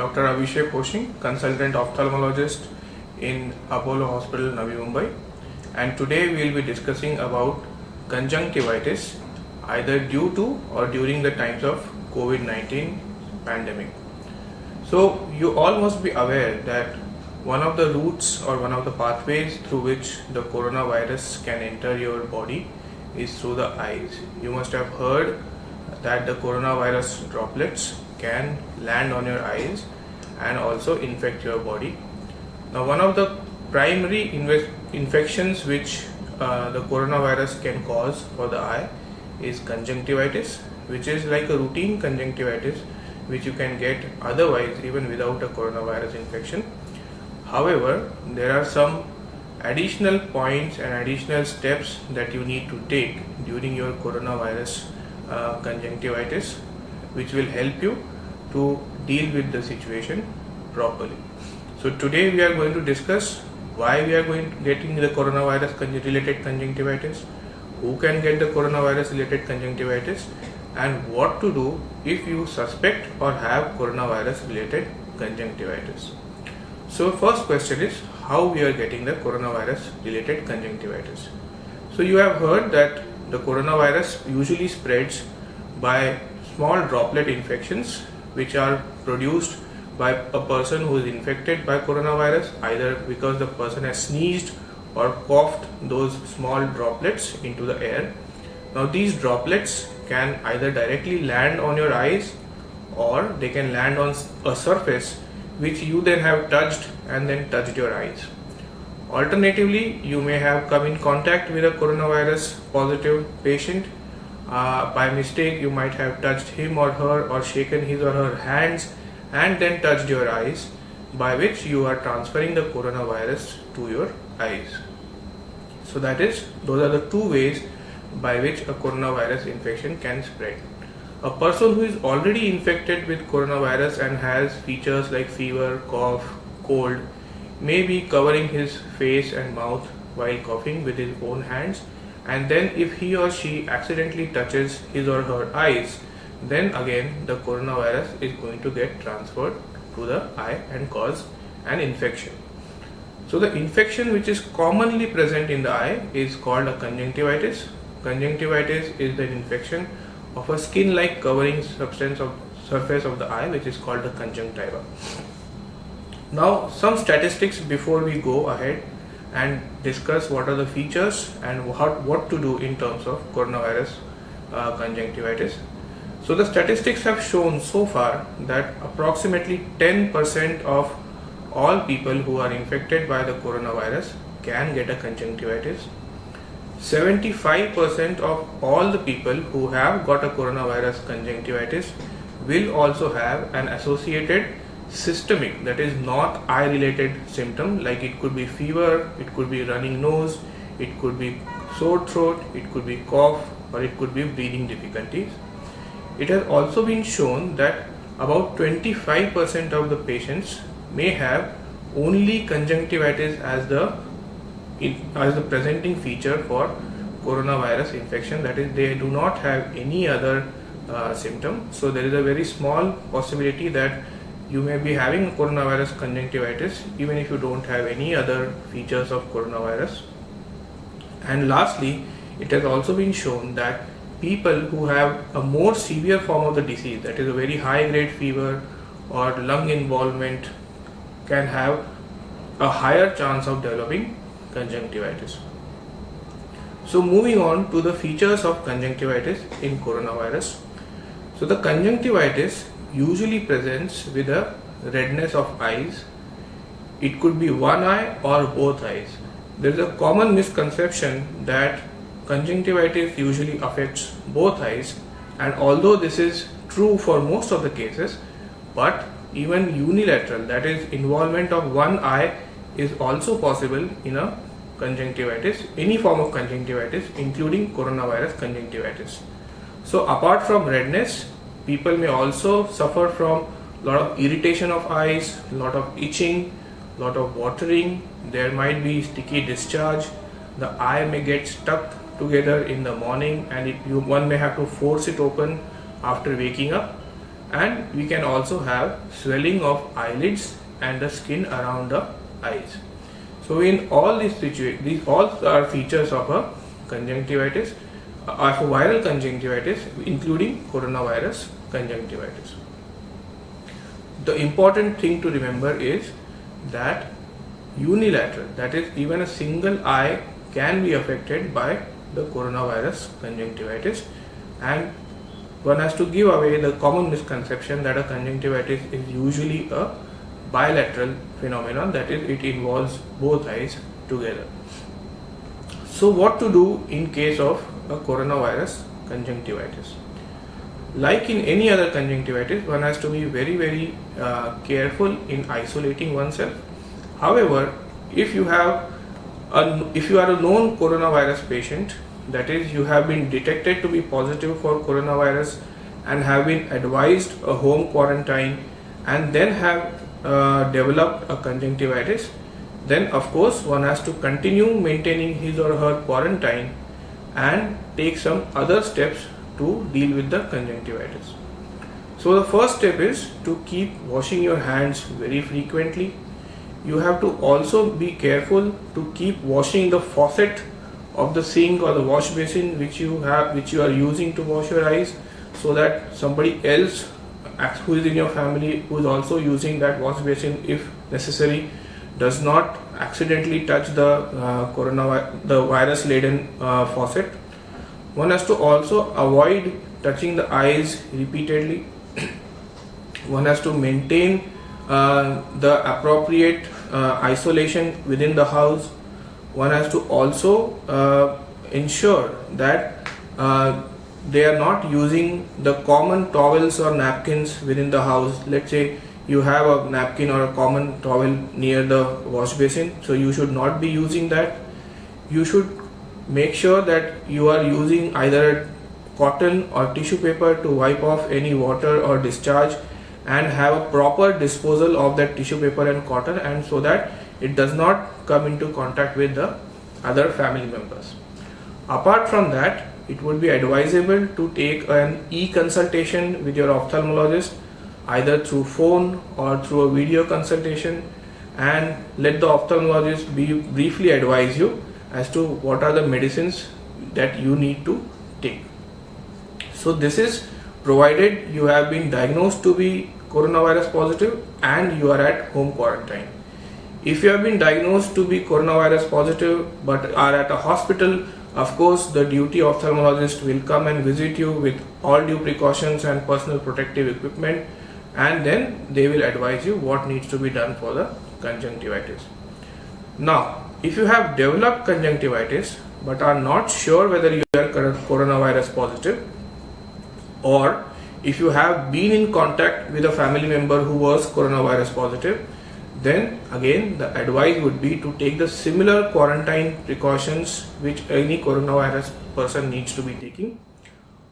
Dr. Abhishek Koshing, consultant ophthalmologist in Apollo Hospital, Navi Mumbai, and today we will be discussing about conjunctivitis either due to or during the times of COVID-19 pandemic. So you all must be aware that one of the routes or one of the pathways through which the coronavirus can enter your body is through the eyes. You must have heard that the coronavirus droplets can land on your eyes and also infect your body. Now, one of the primary infections which the coronavirus can cause for the eye is conjunctivitis, which is like a routine conjunctivitis which you can get otherwise even without a coronavirus infection. However, there are some additional points and additional steps that you need to take during your coronavirus conjunctivitis, which will help you to deal with the situation properly. So today we are going to discuss why we are getting the coronavirus related conjunctivitis, who can get the coronavirus related conjunctivitis, and what to do if you suspect or have coronavirus related conjunctivitis. So first question is how we are getting the coronavirus related conjunctivitis. So you have heard that the coronavirus usually spreads by small droplet infections which are produced by a person who is infected by coronavirus, either because the person has sneezed or coughed those small droplets into the air. Now these droplets can either directly land on your eyes or they can land on a surface which you then have touched and then touched your eyes. Alternatively, you may have come in contact with a coronavirus positive patient. By mistake, you might have touched him or her or shaken his or her hands and then touched your eyes, by which you are transferring the coronavirus to your eyes. So those are the two ways by which a coronavirus infection can spread. A person who is already infected with coronavirus and has features like fever, cough, cold may be covering his face and mouth while coughing with his own hands, and then if he or she accidentally touches his or her eyes, then again the coronavirus is going to get transferred to the eye and cause an infection. So the infection which is commonly present in the eye is called a conjunctivitis. Conjunctivitis is the infection of a skin-like covering substance of surface of the eye, which is called the conjunctiva. Now some statistics before we go ahead and discuss what are the features and what to do in terms of coronavirus conjunctivitis. So the statistics have shown so far that approximately 10% of all people who are infected by the coronavirus can get a conjunctivitis. 75% of all the people who have got a coronavirus conjunctivitis will also have an associated systemic, that is not eye related symptom, like it could be fever, it could be running nose, it could be sore throat, it could be cough, or it could be breathing difficulties. It has also been shown that about 25% of the patients may have only conjunctivitis as the presenting feature for coronavirus infection, that is they do not have any other symptom. So there is a very small possibility that you may be having coronavirus conjunctivitis even if you don't have any other features of coronavirus. And lastly, it has also been shown that people who have a more severe form of the disease, that is a very high grade fever or lung involvement, can have a higher chance of developing conjunctivitis. So moving on to the features of conjunctivitis in coronavirus. So the conjunctivitis usually presents with a redness of eyes. It could be one eye or both eyes. There is a common misconception that conjunctivitis usually affects both eyes, and although this is true for most of the cases, but even unilateral, that is involvement of one eye, is also possible in a conjunctivitis, any form of conjunctivitis including coronavirus conjunctivitis. So apart from redness, people may also suffer from a lot of irritation of eyes, a lot of itching, a lot of watering, there might be sticky discharge, the eye may get stuck together in the morning and one may have to force it open after waking up. and we can also have swelling of eyelids and the skin around the eyes. So in all these situations, these all are features of a conjunctivitis, of a viral conjunctivitis, including coronavirus conjunctivitis. The important thing to remember is that unilateral, that is even a single eye, can be affected by the coronavirus conjunctivitis, and one has to give away the common misconception that a conjunctivitis is usually a bilateral phenomenon, that is, it involves both eyes together. So what to do in case of a coronavirus conjunctivitis? Like in any other conjunctivitis, one has to be very careful in isolating oneself. However, if you are a known coronavirus patient, that is, you have been detected to be positive for coronavirus and have been advised a home quarantine and then have developed a conjunctivitis, then of course one has to continue maintaining his or her quarantine and take some other steps to deal with the conjunctivitis. So the first step is to keep washing your hands very frequently. You have to also be careful to keep washing the faucet of the sink or the wash basin which you are using to wash your eyes, so that somebody else who is in your family, who is also using that wash basin if necessary, does not accidentally touch the virus laden faucet. One has to also avoid touching the eyes repeatedly. One has to maintain the appropriate isolation within the house. One has to also ensure that they are not using the common towels or napkins within the house. Let's say you have a napkin or a common towel near the wash basin, so you should not be using that. You should make sure that you are using either cotton or tissue paper to wipe off any water or discharge, and have a proper disposal of that tissue paper and cotton, and so that it does not come into contact with the other family members. Apart from that, it would be advisable to take an e-consultation with your ophthalmologist, either through phone or through a video consultation, and let the ophthalmologist briefly advise you as to what are the medicines that you need to take. So this is provided you have been diagnosed to be coronavirus positive and you are at home quarantine. If you have been diagnosed to be coronavirus positive but are at a hospital, of course the duty ophthalmologist will come and visit you with all due precautions and personal protective equipment, and then they will advise you what needs to be done for the conjunctivitis. Now, if you have developed conjunctivitis but are not sure whether you are coronavirus positive, or if you have been in contact with a family member who was coronavirus positive, then again the advice would be to take the similar quarantine precautions which any coronavirus person needs to be taking.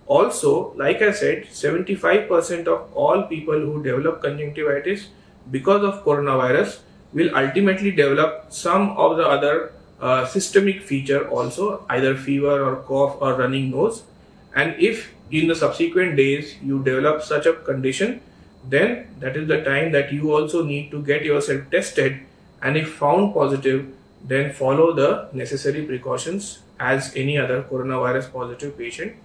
Also, like I said, 75% of all people who develop conjunctivitis because of coronavirus will ultimately develop some of the other systemic feature also, either fever or cough or running nose. And if in the subsequent days you develop such a condition, then that is the time that you also need to get yourself tested, and if found positive, then follow the necessary precautions as any other coronavirus positive patient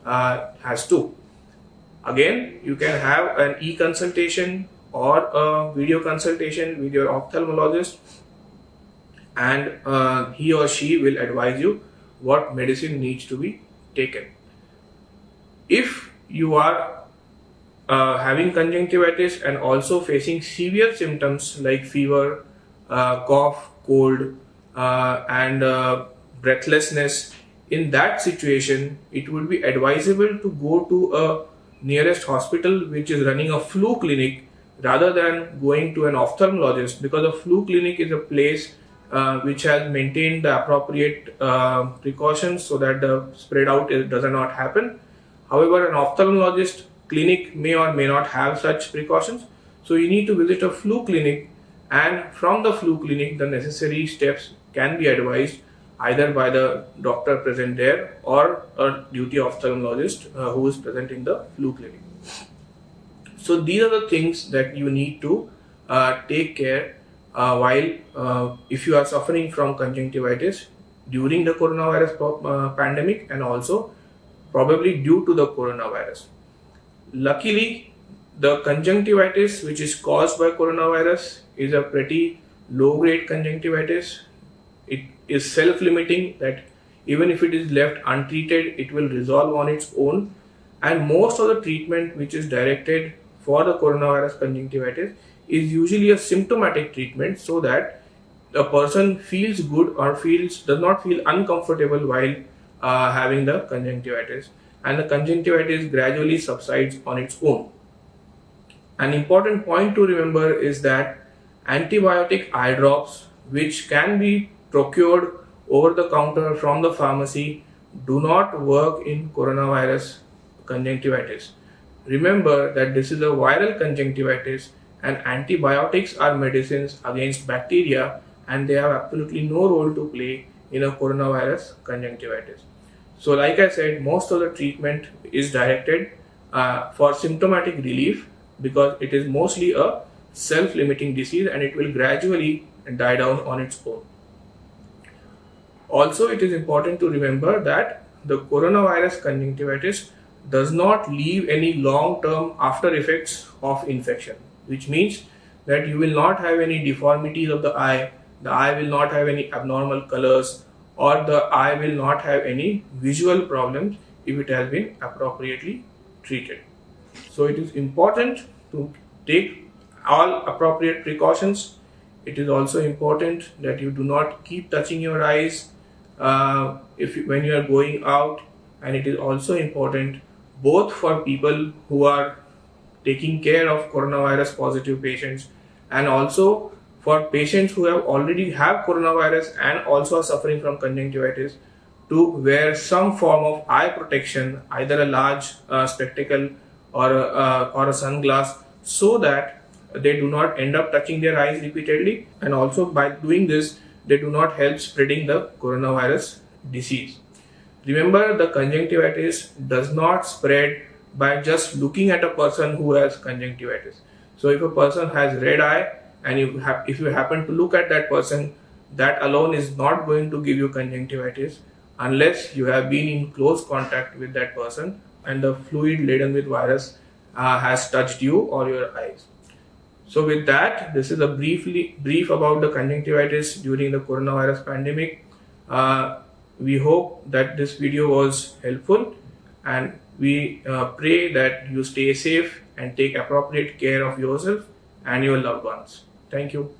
has to. Again, you can have an e-consultation or a video consultation with your ophthalmologist, and he or she will advise you what medicine needs to be taken. If you are having conjunctivitis and also facing severe symptoms like fever, cough, cold, and breathlessness, in that situation it would be advisable to go to a nearest hospital which is running a flu clinic rather than going to an ophthalmologist, because a flu clinic is a place which has maintained the appropriate precautions so that the spread out does not happen. However, an ophthalmologist clinic may or may not have such precautions, so you need to visit a flu clinic, and from the flu clinic the necessary steps can be advised either by the doctor present there or a duty ophthalmologist who is present in the flu clinic. So these are the things that you need to take care while if you are suffering from conjunctivitis during the coronavirus pandemic, and also probably due to the coronavirus. Luckily, the conjunctivitis which is caused by coronavirus is a pretty low grade conjunctivitis. It is self-limiting, that even if it is left untreated, it will resolve on its own. And most of the treatment which is directed for the coronavirus conjunctivitis is usually a symptomatic treatment, so that the person feels good or does not feel uncomfortable while having the conjunctivitis, and the conjunctivitis gradually subsides on its own. An important point to remember is that antibiotic eye drops, which can be procured over the counter from the pharmacy, do not work in coronavirus conjunctivitis. Remember that this is a viral conjunctivitis, and antibiotics are medicines against bacteria, and they have absolutely no role to play in a coronavirus conjunctivitis. So like I said, most of the treatment is directed for symptomatic relief, because it is mostly a self-limiting disease and it will gradually die down on its own. Also, it is important to remember that the coronavirus conjunctivitis does not leave any long-term after effects of infection, which means that you will not have any deformities of the eye will not have any abnormal colors, or the eye will not have any visual problems if it has been appropriately treated. So it is important to take all appropriate precautions. It is also important that you do not keep touching your eyes when you are going out, and it is also important both for people who are taking care of coronavirus positive patients, and also for patients who already have coronavirus and also are suffering from conjunctivitis, to wear some form of eye protection, either a large spectacle or a sunglass, so that they do not end up touching their eyes repeatedly, and also by doing this they do not help spreading the coronavirus disease. Remember, the conjunctivitis does not spread by just looking at a person who has conjunctivitis. So if a person has red eye and if you happen to look at that person, that alone is not going to give you conjunctivitis unless you have been in close contact with that person and the fluid laden with virus has touched you or your eyes. So with that, this is a brief about the conjunctivitis during the coronavirus pandemic. We hope that this video was helpful, and we pray that you stay safe and take appropriate care of yourself and your loved ones. Thank you.